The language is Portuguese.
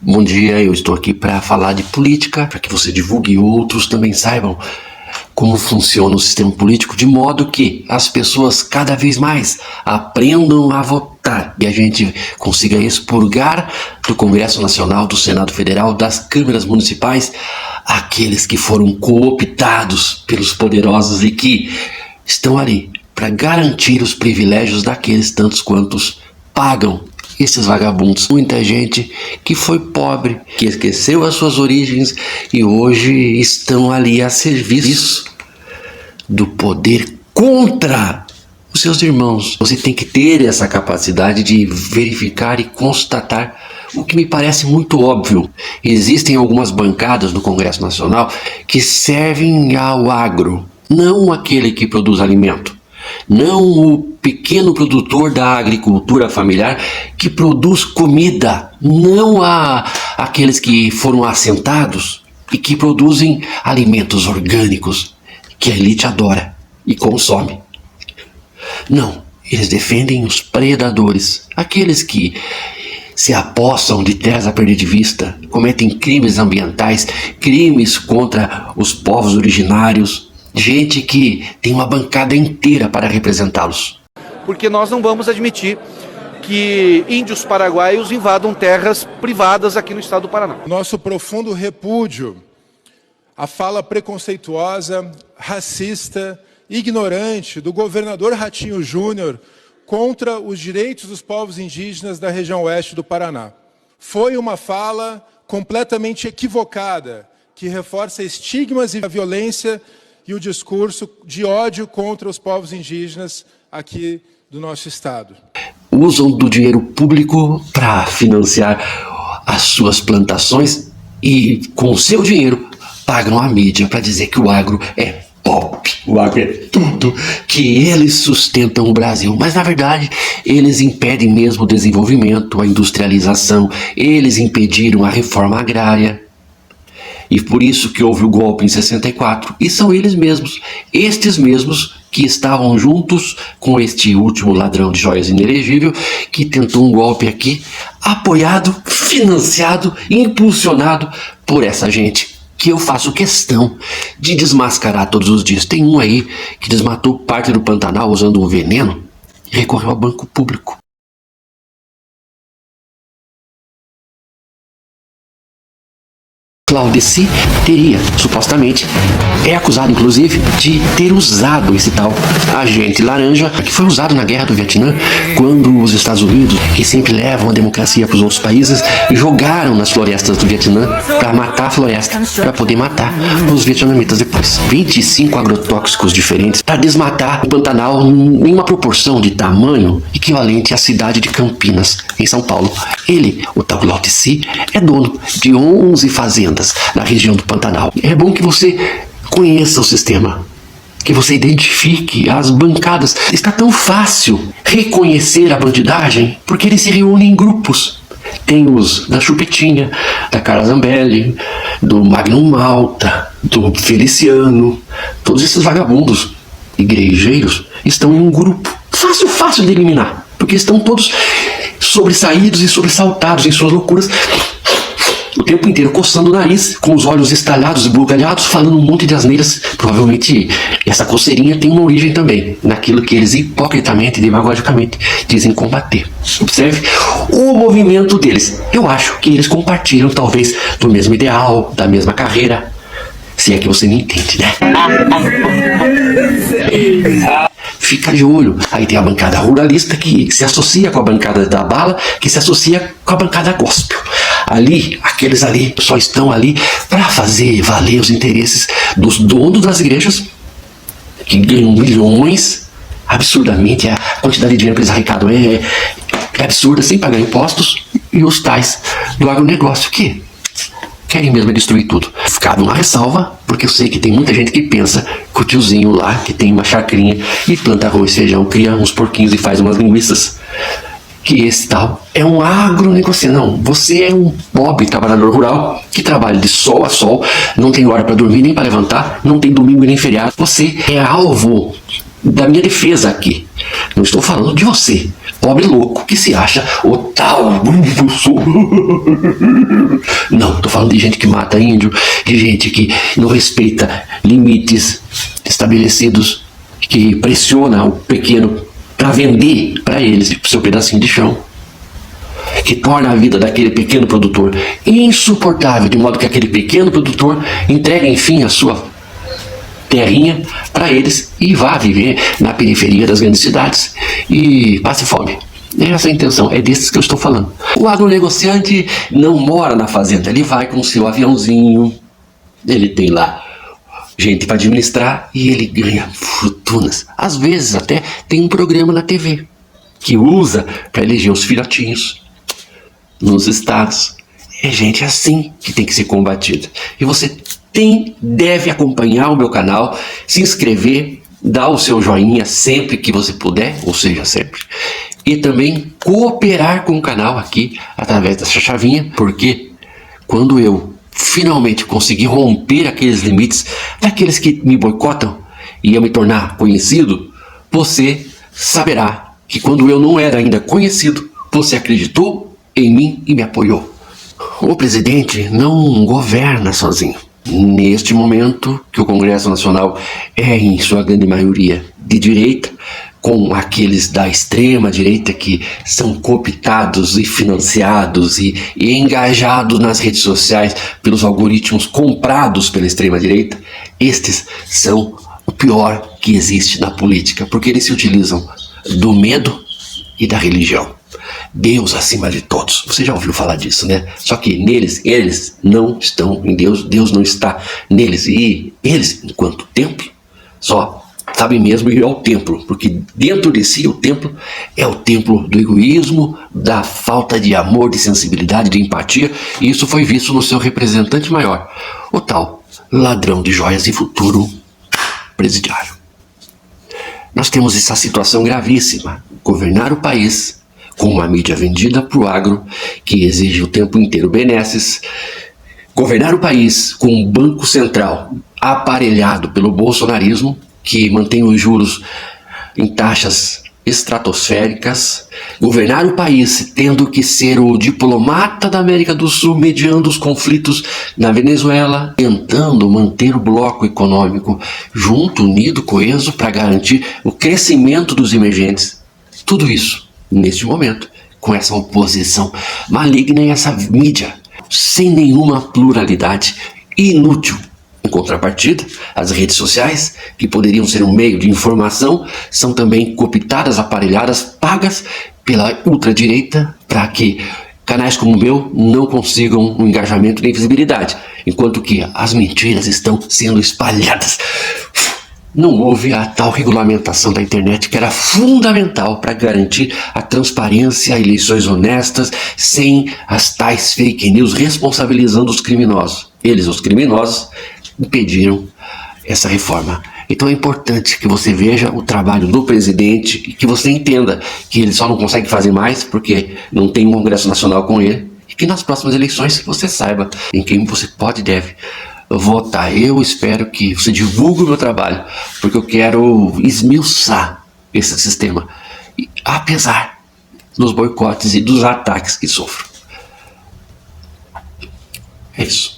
bom dia, eu estou aqui para falar de política, para que você divulgue e outros também saibam como funciona o sistema político, de modo que as pessoas cada vez mais aprendam a votar e a gente consiga expurgar do Congresso Nacional, do Senado Federal, das câmaras municipais, aqueles que foram cooptados pelos poderosos e que estão ali para garantir os privilégios daqueles tantos quantos pagam esses vagabundos. Muita gente que foi pobre, que esqueceu as suas origens e hoje estão ali a serviço do poder contra os seus irmãos. Você tem que ter essa capacidade de verificar e constatar o que me parece muito óbvio. Existem algumas bancadas no Congresso Nacional que servem ao agro, não aquele que produz alimento. Não o pequeno produtor da agricultura familiar que produz comida, não aqueles que foram assentados e que produzem alimentos orgânicos que a elite adora e consome. Não, eles defendem os predadores, aqueles que se apossam de terras a perder de vista, cometem crimes ambientais, crimes contra os povos originários, gente que tem uma bancada inteira para representá-los. Porque nós não vamos admitir que índios paraguaios invadam terras privadas aqui no estado do Paraná. Nosso profundo repúdio à fala preconceituosa, racista, ignorante do governador Ratinho Júnior contra os direitos dos povos indígenas da região oeste do Paraná. Foi uma fala completamente equivocada, que reforça estigmas e a violência e o discurso de ódio contra os povos indígenas aqui do nosso estado. Usam do dinheiro público para financiar as suas plantações e com o seu dinheiro pagam a mídia para dizer que o agro é pop, o agro é tudo, que eles sustentam o Brasil. Mas na verdade eles impedem mesmo o desenvolvimento, a industrialização, eles impediram a reforma agrária. E por isso que houve o golpe em 64. E são eles mesmos, estes mesmos que estavam juntos com este último ladrão de joias inelegível, que tentou um golpe aqui, apoiado, financiado, impulsionado por essa gente, que eu faço questão de desmascarar todos os dias. Tem um aí que desmatou parte do Pantanal usando um veneno e recorreu ao banco público. Claudeci teria, supostamente, é acusado inclusive de ter usado esse tal agente laranja que foi usado na guerra do Vietnã, quando os Estados Unidos, que sempre levam a democracia para os outros países, jogaram nas florestas do Vietnã para matar a floresta, para poder matar os vietnamitas depois. 25 agrotóxicos diferentes para desmatar o Pantanal em uma proporção de tamanho equivalente à cidade de Campinas, em São Paulo. Ele, o tal Claudeci, é dono de 11 fazendas na região do Pantanal. É bom que você conheça o sistema, que você identifique as bancadas. Está tão fácil reconhecer a bandidagem porque eles se reúnem em grupos. Tem os da Chupetinha, da Carla Zambelli, do Magnum Malta, do Feliciano. Todos esses vagabundos igrejeiros estão em um grupo. Fácil de eliminar, porque estão todos sobressaídos e sobressaltados em suas loucuras, o tempo inteiro coçando o nariz, com os olhos estalhados e bugalhados, falando um monte de asneiras. Provavelmente essa coceirinha tem uma origem também naquilo que eles hipocritamente e demagogicamente dizem combater. Observe o movimento deles. Eu acho que eles compartilham talvez do mesmo ideal, da mesma carreira, se é que você me entende, né? Fica de olho. Aí tem a bancada ruralista que se associa com a bancada da bala, que se associa com a bancada gospel. Ali, aqueles ali só estão ali para fazer valer os interesses dos donos das igrejas, que ganham milhões absurdamente. A quantidade de dinheiro que eles arrecadam é absurda, sem pagar impostos. E os tais do agronegócio que querem mesmo destruir tudo. Cabe uma ressalva, porque eu sei que tem muita gente que pensa que o tiozinho lá, que tem uma chacrinha e planta arroz, feijão, cria uns porquinhos e faz umas linguiças, que esse tal é um agronegociante. Não, você é um pobre trabalhador rural que trabalha de sol a sol, não tem hora para dormir nem para levantar, não tem domingo nem feriado. Você é alvo da minha defesa aqui. Não estou falando de você. pobre louco que se acha o tal. Não, tô falando de gente que mata índio, de gente que não respeita limites estabelecidos, que pressiona o pequeno para vender para eles seu pedacinho de chão, que torna a vida daquele pequeno produtor insuportável, de modo que aquele pequeno produtor entrega, enfim, a sua terrinha para eles e vá viver na periferia das grandes cidades e passe fome. Essa é a intenção, é desses que eu estou falando. O agronegociante não mora na fazenda, ele vai com o seu aviãozinho, ele tem lá gente para administrar e ele ganha fortunas. Às vezes até tem um programa na TV que usa para eleger os filhotinhos nos estados. É gente assim que tem que ser combatida. E você deve acompanhar o meu canal, se inscrever, dar o seu joinha sempre que você puder, ou seja, sempre. E também cooperar com o canal aqui através dessa chavinha, porque quando eu finalmente conseguir romper aqueles limites daqueles que me boicotam e eu me tornar conhecido, você saberá que quando eu não era ainda conhecido, você acreditou em mim e me apoiou. O presidente não governa sozinho. Neste momento que o Congresso Nacional é, em sua grande maioria, de direita, com aqueles da extrema direita que são cooptados e financiados e engajados nas redes sociais pelos algoritmos comprados pela extrema direita, estes são o pior que existe na política, porque eles se utilizam do medo e da religião. Deus acima de todos. Você já ouviu falar disso, né? Só que neles, eles não estão em Deus, Deus não está neles. E eles, enquanto templo, só sabem mesmo ir ao templo, porque dentro de si o templo é o templo do egoísmo, da falta de amor, de sensibilidade, de empatia, e isso foi visto no seu representante maior, o tal ladrão de joias e futuro presidiário. Nós temos essa situação gravíssima, governar o país com uma mídia vendida para o agro, que exige o tempo inteiro benesses, governar o país com um banco central aparelhado pelo bolsonarismo, que mantém os juros em taxas estratosféricas, governar o país tendo que ser o diplomata da América do Sul, mediando os conflitos na Venezuela, tentando manter o bloco econômico junto, unido, coeso, para garantir o crescimento dos emergentes. Tudo isso, neste momento, com essa oposição maligna e essa mídia sem nenhuma pluralidade, inútil. Em contrapartida, as redes sociais, que poderiam ser um meio de informação, são também cooptadas, aparelhadas, pagas pela ultradireita para que canais como o meu não consigam um engajamento nem visibilidade, enquanto que as mentiras estão sendo espalhadas. Não houve a tal regulamentação da internet que era fundamental para garantir a transparência, eleições honestas, sem as tais fake news responsabilizando os criminosos. Eles, os criminosos, impediram essa reforma. Então é importante que você veja o trabalho do presidente e que você entenda que ele só não consegue fazer mais porque não tem um Congresso Nacional com ele, e que nas próximas eleições você saiba em quem você pode e deve votar. Eu espero que você divulgue o meu trabalho, porque eu quero esmiuçar esse sistema, apesar dos boicotes e dos ataques que sofro. É isso.